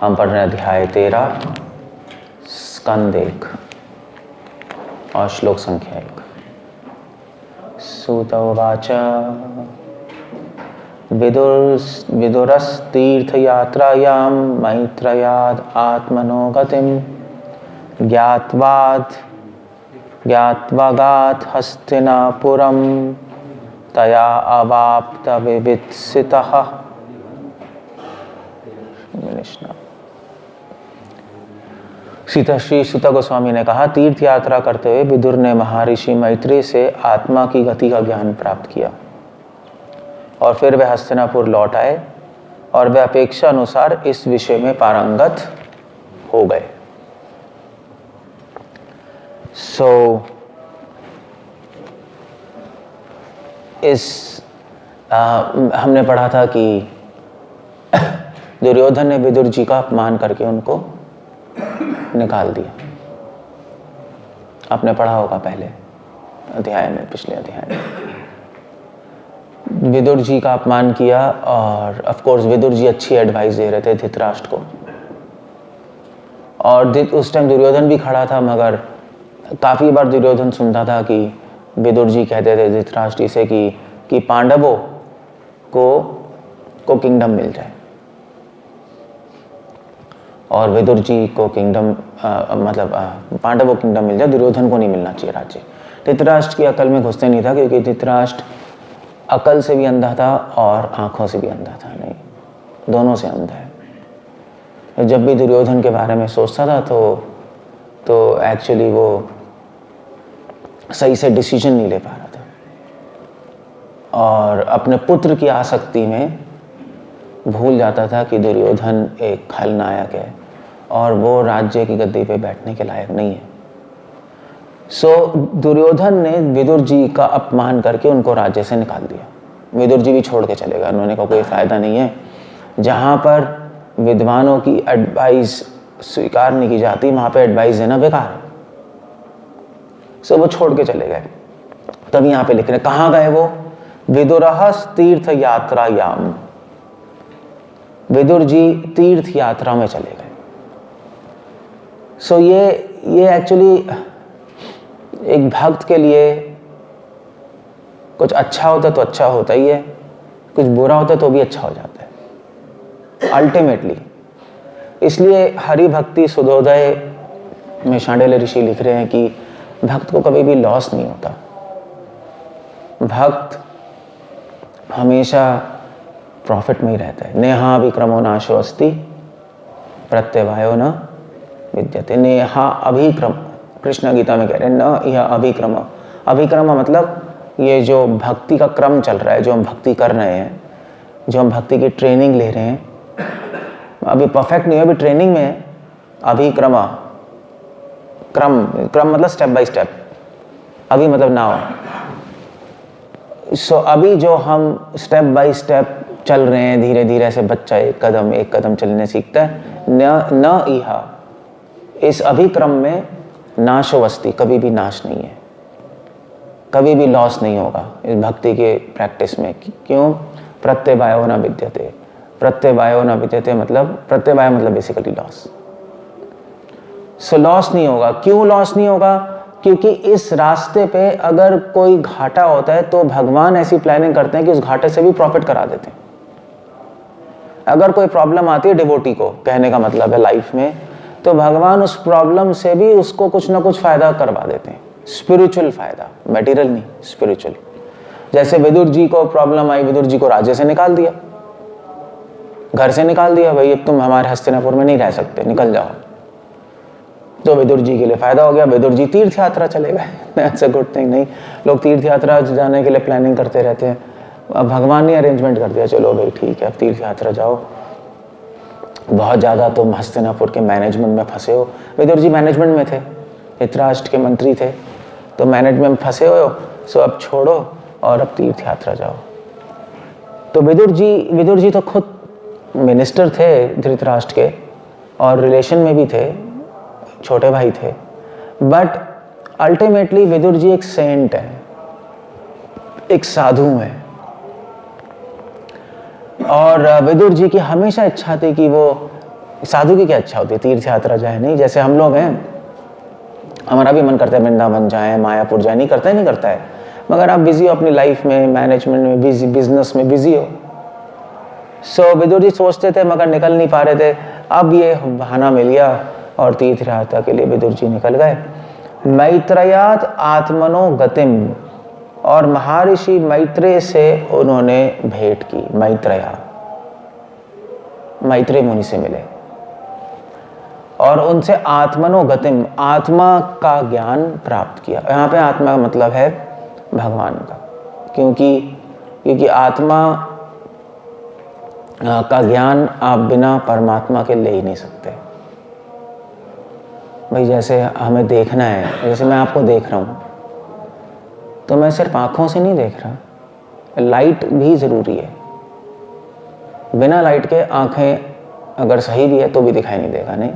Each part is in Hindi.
हम पढ़ रहे हैं अध्याय 13 स्कंद 1 और श्लोक संख्या 1। सूत उवाच विदुरस्तीर्थयात्रायां मैत्रेयाद् आत्मनो गतिं ज्ञात्वागात् हस्तिनापुरं तया अवाप्त विवित्सितः। श्री सुत गोस्वामी ने कहा, तीर्थ यात्रा करते हुए विदुर ने महर्षि मैत्री से आत्मा की गति का ज्ञान प्राप्त किया और फिर वे हस्तिनापुर लौट आए और वे अपेक्षा अनुसार इस विषय में पारंगत हो गए। हमने पढ़ा था कि दुर्योधन ने विदुर जी का अपमान करके उनको निकाल दिया। आपने पढ़ा होगा पहले अध्याय में, पिछले अध्याय में विदुर जी का अपमान किया और ऑफ कोर्स विदुर जी अच्छी एडवाइस दे रहे थे धृतराष्ट्र को, और उस टाइम दुर्योधन भी खड़ा था, मगर काफी बार दुर्योधन सुनता था कि विदुर जी कहते थे धृतराष्ट्र से कि पांडवों को किंगडम मिल जाए, और विदुर जी को किंगडम पांडवों को किंगडम मिल जाए, दुर्योधन को नहीं मिलना चाहिए राज्य। धृतराष्ट्र की अकल में घुसते नहीं था, क्योंकि धृतराष्ट्र अकल से भी अंधा था और आंखों से भी अंधा था, नहीं दोनों से अंधा है। जब भी दुर्योधन के बारे में सोचता था तो एक्चुअली वो सही से डिसीजन नहीं ले पा रहा था, और अपने पुत्र की आसक्ति में भूल जाता था कि दुर्योधन एक खलनायक है और वो राज्य की गद्दी पे बैठने के लायक नहीं है। दुर्योधन ने विदुर जी का अपमान करके उनको राज्य से निकाल दिया। विदुर जी भी छोड़ के चले गए, उन्होंने कहा कोई फायदा नहीं है, जहां पर विद्वानों की एडवाइस स्वीकार नहीं की जाती वहां पे एडवाइस देना बेकार है। वो छोड़ के चले गए। तब यहाँ पे लिख रहे, कहाँ गए वो? विदुरः तीर्थ यात्रायाम, विदुर जी तीर्थ यात्रा में चले गए। ये एक्चुअली एक भक्त के लिए कुछ अच्छा होता तो अच्छा होता ही है, कुछ बुरा होता तो भी अच्छा हो जाता है अल्टीमेटली। इसलिए हरि भक्ति सुधोदय में शांडिल्य ऋषि लिख रहे हैं कि भक्त को कभी भी लॉस नहीं होता। भक्त हमेशा प्रॉफिट में ही रहता है। नेहा अभिक्रमो नाशो अस्ति प्रत्यवायो न विद्यते। नेहा अभिक्रम, कृष्ण गीता में कह रहे हैं न यह अभिक्रम। अभिक्रम मतलब ये जो भक्ति का क्रम चल रहा है, जो हम भक्ति कर रहे हैं, जो हम भक्ति की ट्रेनिंग ले रहे हैं, अभी परफेक्ट नहीं है, अभी ट्रेनिंग में है। अभिक्रम, क्रम मतलब स्टेप बाय स्टेप, अभी मतलब नाउ। अभी जो हम स्टेप बाय स्टेप चल रहे हैं, धीरे धीरे से बच्चा एक कदम चलने सीखता है। न इहा, इस अभिक्रम में नाशोवस्ति, कभी भी नाश नहीं है, कभी भी लॉस नहीं होगा इस भक्ति के प्रैक्टिस में। क्यों? प्रत्यवायो न विद्यते। प्रत्यवायो न विद्यते मतलब, प्रत्यवाय मतलब बेसिकली लॉस। लॉस नहीं होगा। क्यों लॉस नहीं होगा? क्योंकि इस रास्ते पे अगर कोई घाटा होता है तो भगवान ऐसी प्लानिंग करते हैं कि उस घाटे से भी प्रॉफिट करा देते हैं। अगर कोई प्रॉब्लम आती है डिवोटी को, कहने का मतलब है लाइफ में, तो भगवान उस प्रॉब्लम से भी उसको कुछ ना कुछ फायदा करवा देते हैं। स्पिरिचुअल फायदा, मटेरियल नहीं, स्पिरिचुअल। जैसे विदुर जी को प्रॉब्लम आई, विदुर जी को राज्य से निकाल दिया, घर से निकाल दिया, भाई अब तुम हमारे हस्तिनापुर में नहीं रह सकते, निकल जाओ। तो विदुर जी के लिए फायदा हो गया, विदुर जी तीर्थ यात्रा चले गए। ऐसा गुड थिंग नहीं, लोग तीर्थ यात्रा जाने के लिए प्लानिंग करते रहते हैं। अब भगवान ने अरेंजमेंट कर दिया, चलो भाई ठीक है अब तीर्थ यात्रा जाओ। बहुत ज़्यादा तुम हस्तिनापुर के मैनेजमेंट में फंसे हो। विदुर जी मैनेजमेंट में थे, धृतराष्ट्र के मंत्री थे, तो मैनेजमेंट में फंसे हो, अब छोड़ो और अब तीर्थ यात्रा जाओ। तो विदुर जी तो खुद मिनिस्टर थे धृतराष्ट्र के, और रिलेशन में भी थे, छोटे भाई थे, बट अल्टीमेटली विदुर जी एक सेंट है, एक साधु है। और विदुर जी की हमेशा इच्छा थी कि वो साधु की क्या इच्छा होती है? तीर्थ यात्रा जाए, नहीं? जैसे हम लोग हैं, हमारा भी मन करता है वृंदावन जाए, मायापुर जाए, नहीं करता है? नहीं करता है, मगर आप बिजी हो अपनी लाइफ में, मैनेजमेंट में बिजी, बिजनेस में बिजी हो। सो विदुर जी सोचते थे मगर निकल नहीं पा रहे थे। अब ये बहाना मिल गया और तीर्थ यात्रा के लिए विदुर जी निकल गए। मैत्रेयात आत्मनो गतिम, और महर्षि मैत्रेय से उन्होंने भेंट की। मैत्रेय मुनि से मिले और उनसे आत्मनो गतिम, आत्मा का ज्ञान प्राप्त किया। यहाँ पे आत्मा का मतलब है भगवान का, क्योंकि आत्मा का ज्ञान आप बिना परमात्मा के ले ही नहीं सकते। भाई जैसे हमें देखना है, जैसे मैं आपको देख रहा हूँ तो मैं सिर्फ आंखों से नहीं देख रहा, लाइट भी ज़रूरी है। बिना लाइट के आंखें अगर सही भी है तो भी दिखाई नहीं देगा, नहीं?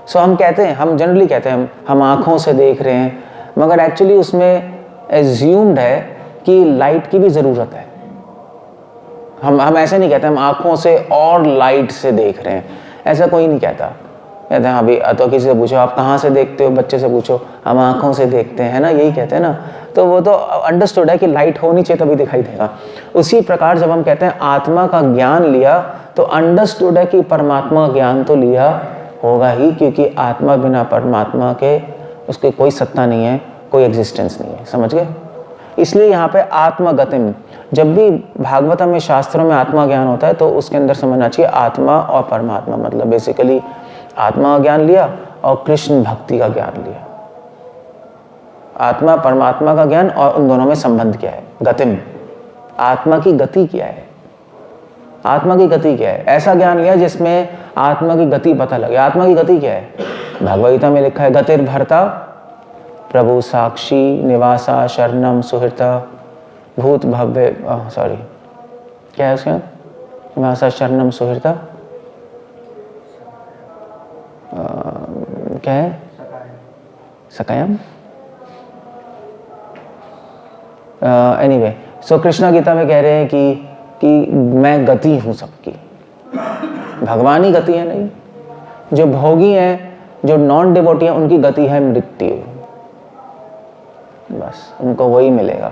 सो हम कहते हैं, हम जनरली कहते हैं हम आंखों से देख रहे हैं, मगर एक्चुअली उसमें एज्यूम्ड है कि लाइट की भी ज़रूरत है। हम ऐसे नहीं कहते हम आंखों से और लाइट से देख रहे हैं, ऐसा कोई नहीं कहता। कहते हैं अभी तो किसी से पूछो आप कहाँ से देखते हो, बच्चे से पूछो हम आंखों से देखते हैं, ना, यही कहते हैं ना। तो वो तो अंडरस्टूड है कि लाइट होनी चाहिए तभी दिखाई देगा। उसी प्रकार जब हम कहते हैं आत्मा का ज्ञान लिया, तो अंडरस्टूड है कि परमात्मा का ज्ञान तो लिया होगा ही, क्योंकि आत्मा बिना परमात्मा के उसकी कोई सत्ता नहीं है, कोई एग्जिस्टेंस नहीं है। समझ गए? इसलिए यहाँ पे आत्मगतिम, जब भी भागवतम में, शास्त्रों में आत्मा ज्ञान होता है तो उसके अंदर समझना चाहिए आत्मा और परमात्मा, मतलब बेसिकली आत्मा का ज्ञान लिया और कृष्ण भक्ति का ज्ञान लिया। आत्मा परमात्मा का ज्ञान और उन दोनों में संबंध क्या है? गतिम, आत्मा की गति क्या है? आत्मा की गति क्या है? ऐसा ज्ञान लिया जिसमें आत्मा की गति पता लगे। आत्मा की गति क्या है? भगवद गीता में लिखा है गतिर्भर्ता प्रभु साक्षी निवासा शरणम सुहृता भूत भव्य, सॉरी क्या है उसका? निवासा शरणम सुहृता, क्या है? सकायम। एनीवे, सो कृष्णा गीता में कह रहे हैं कि मैं गति हूँ सबकी। भगवान ही गति है, नहीं? जो भोगी हैं, जो नॉन डिवोटी हैं, उनकी गति है मृत्यु। बस उनको वही मिलेगा।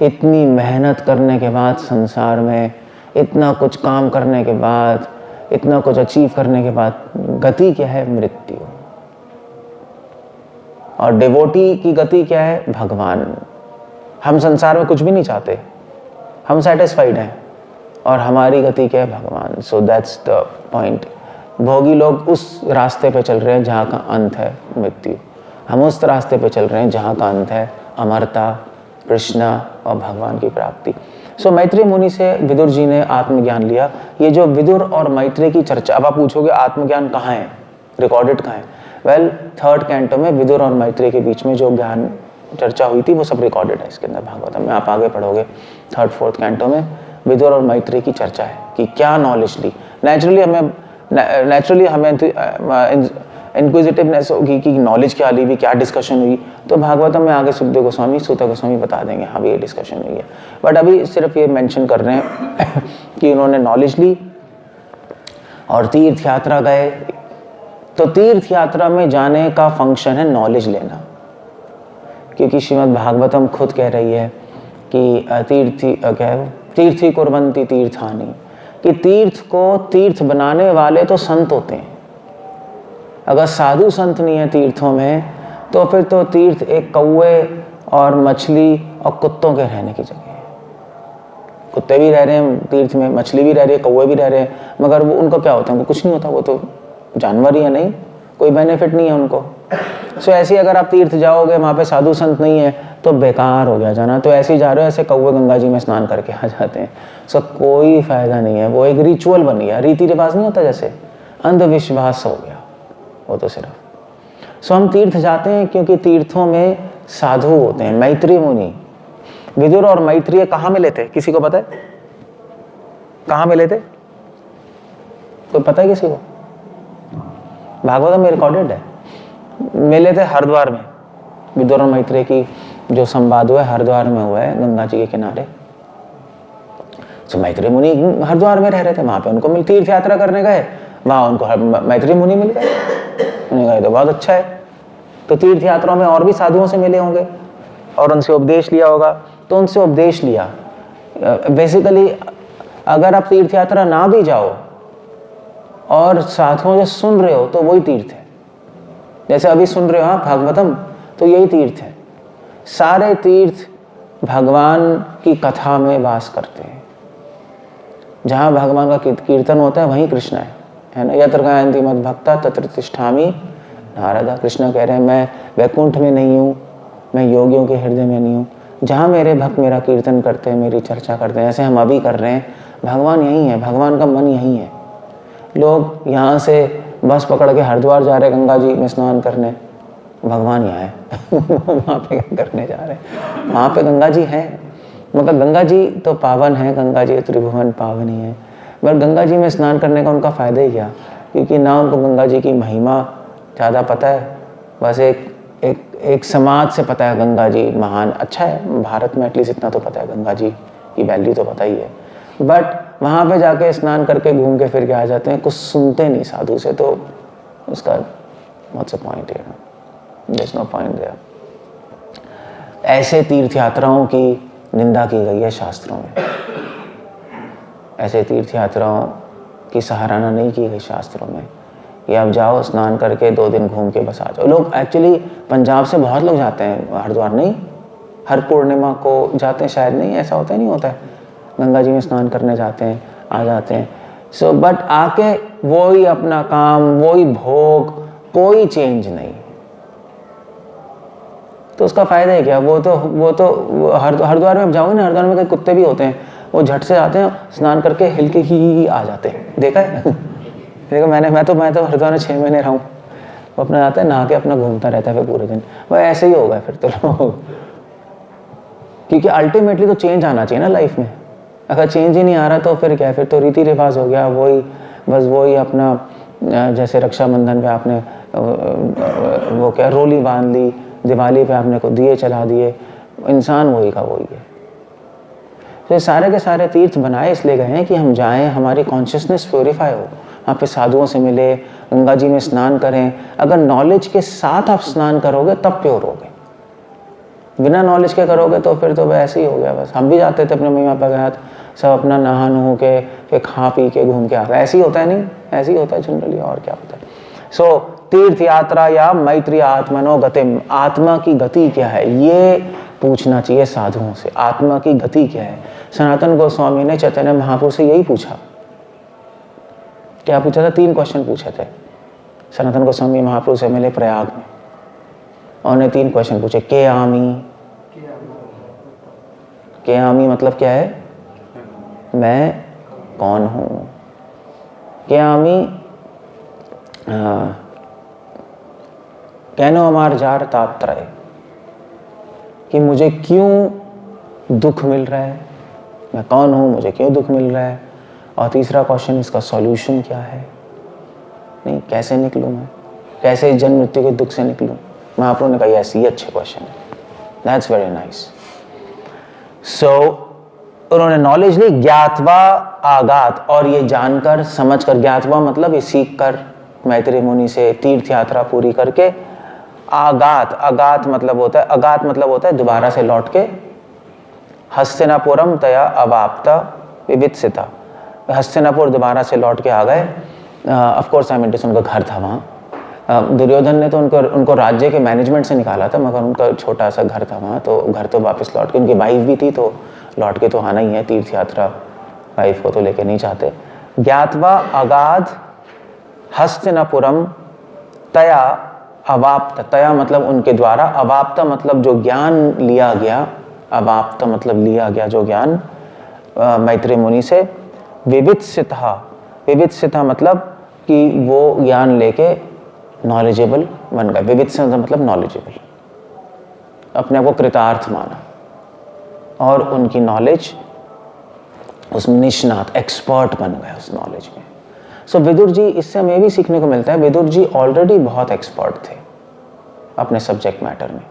इतनी मेहनत करने के बाद संसार में, इतना कुछ काम करने के बाद, इतना कुछ अचीव करने के बाद गति क्या है? मृत्यु। और डिवोटी की गति क्या है? भगवान। हम संसार में कुछ भी नहीं चाहते, हम सेटिस्फाइड हैं, और हमारी गति क्या है? भगवान। So that's the point. भोगी लोग उस रास्ते पे चल रहे हैं जहाँ का अंत है मृत्यु, हम उस रास्ते पे चल रहे हैं जहाँ का अंत है अमरता, कृष्णा और भगवान की प्राप्ति। सो मैत्रेय मुनि से विदुर जी ने आत्मज्ञान लिया। ये जो विदुर और मैत्रेय की चर्चा, अब आप पूछोगे आत्मज्ञान कहाँ है, रिकॉर्डेड कहाँ है? वेल, 3rd कैंटो में विदुर और मैत्रेय के बीच में जो ज्ञान चर्चा हुई थी वो सब रिकॉर्डेड है इसके अंदर भागवतम में। आप आगे पढ़ोगे 3rd 4th कैंटो में विदुर और मैत्रेय की चर्चा है कि क्या नॉलेज ली। नेचुरली हमें इंक्विजिटिवनेस होगी कि नॉलेज क्या ली भी, क्या डिस्कशन हुई, तो भागवतम में आगे सुखदेव गोस्वामी, सूत गोस्वामी बता देंगे हाँ भी ये डिस्कशन हुई है। बट अभी सिर्फ ये मेंशन कर रहे हैं कि उन्होंने नॉलेज ली और तीर्थ यात्रा गए। तो तीर्थ यात्रा में जाने का फंक्शन है नॉलेज लेना, क्योंकि श्रीमद् भागवतम खुद कह रही है कि तीर्थी कुर्वन्ति तीर्थानि, कि तीर्थ को तीर्थ बनाने वाले तो संत होते हैं। अगर साधु संत नहीं है तीर्थों में, तो फिर तो तीर्थ एक कौवे और मछली और कुत्तों के रहने की जगह है। कुत्ते भी रह रहे हैं तीर्थ में, मछली भी रह रही है, कौवे भी रह रहे हैं, मगर वो उनको क्या होता है? उनको कुछ नहीं होता, वो तो जानवर ही है, नहीं, कोई बेनिफिट नहीं है उनको। सो ऐसे ही अगर आप तीर्थ जाओगे, वहाँ पे साधु संत नहीं है, तो बेकार हो गया जाना। तो ऐसे ही जा रहे हो, ऐसे कौवे गंगा जी में स्नान करके आ जाते हैं। सो कोई फायदा नहीं है, वो एक रिचुअल बन गया, रीति रिवाज नहीं होता, जैसे अंधविश्वास हो गया वो तो सिर्फ। सो हम तीर्थ जाते हैं क्योंकि तीर्थों में साधु होते हैं। मैत्रेय मुनि, विदुर और मैत्रेय कहाँ मिले थे? किसी को पता है कहाँ मिले थे? कोई पता है किसी को? भागवत में रिकॉर्डेड है, मिले थे हरिद्वार में। विदुर और मैत्रेय की जो संवाद हुआ है हरिद्वार में हुआ है, गंगा जी के किनारे। तो मैत्रेय मुनि हरिद्वार में रह रहे थे, वहां पे उनको मिल, तीर्थ यात्रा करने गए वहाँ उनको मैत्री मुनि मिल गए। उन्होंने कहा तो बहुत अच्छा है। तो तीर्थ यात्राओं में और भी साधुओं से मिले होंगे और उनसे उपदेश लिया होगा, तो उनसे उपदेश लिया। बेसिकली अगर आप तीर्थ यात्रा ना भी जाओ और साधुओं से सुन रहे हो तो वही तीर्थ है। जैसे अभी सुन रहे हो आप भागवतम, तो यही तीर्थ है। सारे तीर्थ भगवान की कथा में वास करते हैं। जहाँ भगवान का कीर्तन होता है वहीं कृष्ण है ना। यत्र गायन्ति मद्भक्ता तत्र तिष्ठामि नारदा। कृष्ण कह रहे हैं मैं वैकुंठ में नहीं हूँ, मैं योगियों के हृदय में नहीं हूँ। जहाँ मेरे भक्त मेरा कीर्तन करते हैं, मेरी चर्चा करते हैं, ऐसे हम अभी कर रहे हैं, भगवान यहीं है, भगवान का मन यहीं है। लोग यहाँ से बस पकड़ के हरिद्वार जा रहे गंगा जी में स्नान करने, भगवान यहाँ है वहाँ पे क्या करने जा रहे हैं? वहाँ पे गंगा जी है, मगर गंगा जी तो पावन है, गंगा जी त्रिभुवन पावन ही है। मगर गंगा जी में स्नान करने का उनका फ़ायदा ही क्या? क्योंकि ना उनको गंगा जी की महिमा ज़्यादा पता है, बस एक समाज से पता है गंगा जी महान। अच्छा है, भारत में एटलीस्ट इतना तो पता है, गंगा जी की वैल्यू तो पता ही है। बट वहाँ पे जाके स्नान करके घूम के फिर के आ जाते हैं, कुछ सुनते नहीं साधु से, तो उसका व्हाट्स द पॉइंट है? There is no point there. ऐसे तीर्थ यात्राओं की निंदा की गई है शास्त्रों में। ऐसे तीर्थ यात्राओं की सराहना नहीं की गई शास्त्रों में कि आप जाओ स्नान करके 2 दिन घूम के बस आ जाओ। लोग एक्चुअली पंजाब से बहुत लोग जाते हैं हरिद्वार, नहीं हर पूर्णिमा को जाते हैं शायद, नहीं ऐसा होता है? नहीं होता है, गंगा जी में स्नान करने जाते हैं, आ जाते हैं। सो बट आके वही अपना काम, वही भोग, कोई चेंज नहीं। तो उसका फ़ायदा है क्या? वो तो हरिद्वार में आप जाओगे ना, हरिद्वार में कई कुत्ते भी होते हैं, वो झट से आते हैं, स्नान करके हिल के ही आ जाते हैं। देखा है? देखो मैं तो हरिद्वार में 6 महीने रहा हूँ। वो अपना जाता है, नहा के अपना घूमता रहता है फिर पूरे दिन। वो ऐसे ही होगा फिर तो लोग, क्योंकि अल्टीमेटली तो चेंज आना चाहिए ना लाइफ में। अगर चेंज ही नहीं आ रहा तो फिर क्या है? फिर तो रीति रिवाज हो गया, वही बस वही अपना। जैसे रक्षाबंधन पे आपने वो क्या रोली बांध ली, दिवाली पे आपने को दिए चला दिए, इंसान वही का वही है। तो ये सारे के सारे तीर्थ बनाए इसलिए गए हैं कि हम जाएं, हमारी कॉन्शियसनेस प्योरीफाई हो, वहाँ पे साधुओं से मिले, गंगा जी में स्नान करें। अगर नॉलेज के साथ आप स्नान करोगे तब प्योर होगे, बिना नॉलेज के करोगे तो फिर तो वैसे ही हो गया। बस हम भी जाते थे अपने मम्मी पापा के साथ, सब अपना नहा नुह के फिर खा पी के घूम के आ गए। ऐसे ही होता है, नहीं ऐसे ही होता है जनरली, और क्या होता है? सो तीर्थ यात्रा या मैत्री आत्मनो गतिम, आत्मा की गति क्या है ये पूछना चाहिए साधुओं से। आत्मा की गति क्या है? सनातन गोस्वामी ने चैतन्य महाप्रभु से यही पूछा। क्या पूछा था? 3 क्वेश्चन पूछे थे सनातन गोस्वामी महाप्रभु से मिले प्रयाग में। उन्होंने 3 क्वेश्चन पूछे। के आमी मतलब क्या है? मैं कौन हूँ? के आमी कहनो अमार जार तात्रय, कि मुझे क्यों दुख मिल रहा है, मैं कौन हूँ, मुझे क्यों दुख मिल रहा है। और तीसरा क्वेश्चन, इसका सॉल्यूशन क्या है? नहीं, कैसे निकलूँ मैं, कैसे जन्म मृत्यु के दुख से निकलूँ। महाप्रभु ने कहा यस, ये अच्छे क्वेश्चन है, दैट्स वेरी नाइस। सो उन्होंने नॉलेज ली, ज्ञातवा आगात, और ये जानकर समझकर, ज्ञातवा मतलब ये सीख कर मैत्री मुनि से तीर्थ यात्रा पूरी करके, आगात, अगात मतलब होता है, अगात मतलब होता है दोबारा से लौट के, हस्तिनापुरम तया अवाप्ता विवित्सिता, हस्तिनापुर दोबारा से लौट के आ गए। Of course I mean to say उनका घर था वहाँ। दुर्योधन ने तो उनको राज्य के मैनेजमेंट से निकाला था, मगर उनका छोटा सा घर था वहाँ, तो घर तो वापस लौट के, उनकी वाइफ भी थी तो लौट के तो आना ही है तीर्थ यात्रा, वाइफ को तो लेके नहीं चाहते। ज्ञातवा अगाध हस्तिनापुरम तया अवाप्त, तया मतलब उनके द्वारा, अवाप्त मतलब जो ज्ञान लिया गया, अवाप्त मतलब लिया गया जो ज्ञान मैत्री मुनि से। विवित्सिता, विवित्सिता मतलब कि वो ज्ञान लेके नॉलेजेबल बन गए। विवित्सिता मतलब नॉलेजेबल, अपने आप को कृतार्थ माना, और उनकी नॉलेज उस निष्णात एक्सपर्ट बन गए उस नॉलेज में। सो विदुर जी, इससे हमें भी सीखने को मिलता है, विदुर जी ऑलरेडी बहुत एक्सपर्ट थे अपने सब्जेक्ट मैटर में।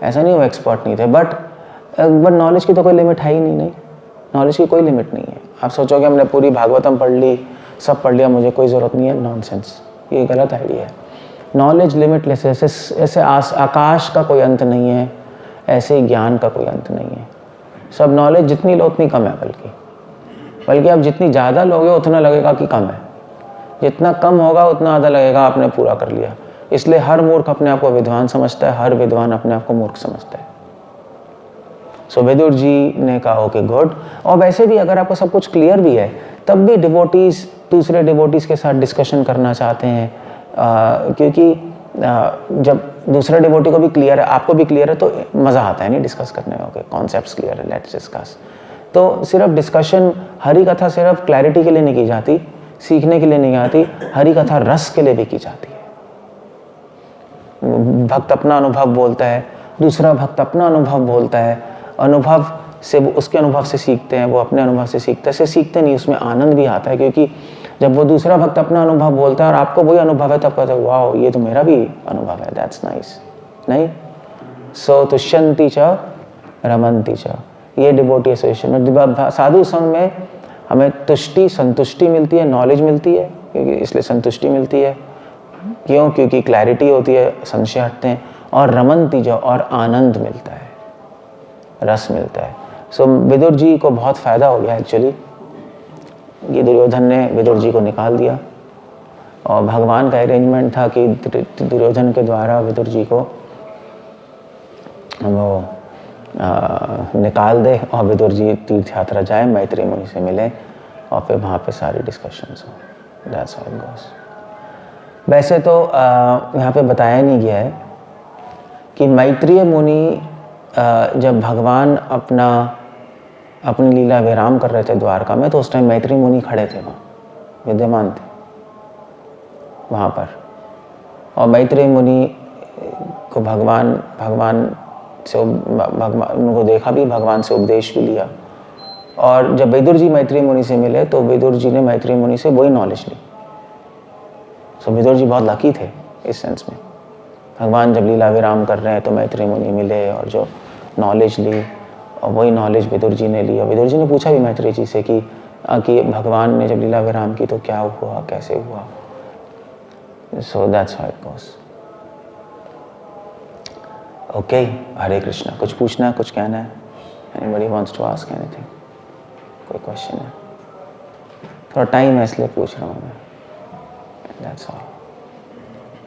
ऐसा नहीं वो एक्सपर्ट नहीं थे, बट नॉलेज की तो कोई लिमिट है ही नहीं। नॉलेज की कोई लिमिट नहीं है। आप सोचोगे हमने पूरी भागवतम पढ़ ली, सब पढ़ लिया, मुझे कोई ज़रूरत नहीं है, नॉनसेंस, ये गलत आइडिया है। नॉलेज लिमिटलेस है, ऐसे आकाश का कोई अंत नहीं है, ऐसे ज्ञान का कोई अंत नहीं है। सब नॉलेज जितनी लो उतनी कम है, बल्कि आप जितनी ज़्यादा लोगे उतना लगेगा कि कम है, जितना कम होगा उतना ज़्यादा लगेगा आपने पूरा कर लिया। इसलिए हर मूर्ख अपने आप को विद्वान समझता है, हर विद्वान अपने आप को मूर्ख समझता है। सो विदुर जी ने कहा ओके गुड। और वैसे भी अगर आपको सब कुछ क्लियर भी है तब भी डिवोटीज दूसरे डिवोटीज के साथ डिस्कशन करना चाहते हैं, क्योंकि जब दूसरे डिवोटी को भी क्लियर है, आपको भी क्लियर है, तो मज़ा आता है नहीं डिस्कस करने में। ओके कॉन्सेप्ट्स क्लियर है, लेट्स डिस्कस। तो सिर्फ डिस्कशन, हरि कथा सिर्फ क्लैरिटी के लिए नहीं की जाती, सीखने के लिए नहीं आती, हरि कथा रस के लिए भी की जाती है। भक्त अपना अनुभव बोलता है, दूसरा भक्त अपना अनुभव बोलता है, अनुभव से वो उसके अनुभव से सीखते हैं, वो अपने अनुभव से सीखते हैं, ऐसे सीखते नहीं, उसमें आनंद भी आता है। क्योंकि जब वो दूसरा भक्त अपना अनुभव बोलता है और आपको वही अनुभव है, तब कहते हैं वाह ये तो मेरा भी अनुभव है, दैट्स नाइस। नहीं, सो तुष्यंती च रमंती च, ये डिवोटी एसोसिएशन। साधु संघ में हमें तुष्टि, संतुष्टि मिलती है, नॉलेज मिलती है, क्योंकि इसलिए संतुष्टि मिलती है। क्यों? क्योंकि क्लैरिटी होती है, संशय हटते हैं, और रमंती जो, और आनंद मिलता है, रस मिलता है। सो विदुर जी को बहुत फ़ायदा हो गया एक्चुअली। ये दुर्योधन ने विदुर जी को निकाल दिया, और भगवान का अरेंजमेंट था कि दुर्योधन के द्वारा विदुर जी को वो निकाल दे, और विदुर जी तीर्थ यात्रा जाए, मैत्री मुनि से मिले, और फिर वहाँ पे सारी डिस्कशंस हो। दैट्स हाउ इट गोस। वैसे तो यहाँ पे बताया नहीं गया है कि मैत्रेय मुनि जब भगवान अपनी लीला विराम कर रहे थे द्वारका में, तो उस टाइम मैत्रेय मुनि खड़े थे, वहाँ विद्यमान थे वहाँ पर। और मैत्रेय मुनि को भगवान से उनको देखा भी, भगवान से उपदेश भी लिया। और जब विदुर जी मैत्रेय मुनि से मिले तो विदुर जी ने मैत्रेय मुनि से वही नॉलेज ली। सो विदुर जी बहुत लकी थे इस सेंस में। भगवान जब लीला विराम कर रहे हैं तो मैत्रेय मुनि मिले और जो नॉलेज ली, और वही नॉलेज विदुर जी ने ली। और विदुर जी ने पूछा भी मैत्रेय जी से कि भगवान ने जब लीला विराम की तो क्या हुआ, कैसे हुआ। So that's how it goes. Okay, Hare Krishna. कुछ पूछना है, कुछ कहना है? Anybody wants to ask anything? कोई क्वेश्चन है? थोड़ा टाइम है इसलिए पूछ रहा हूँ मैं। That's all.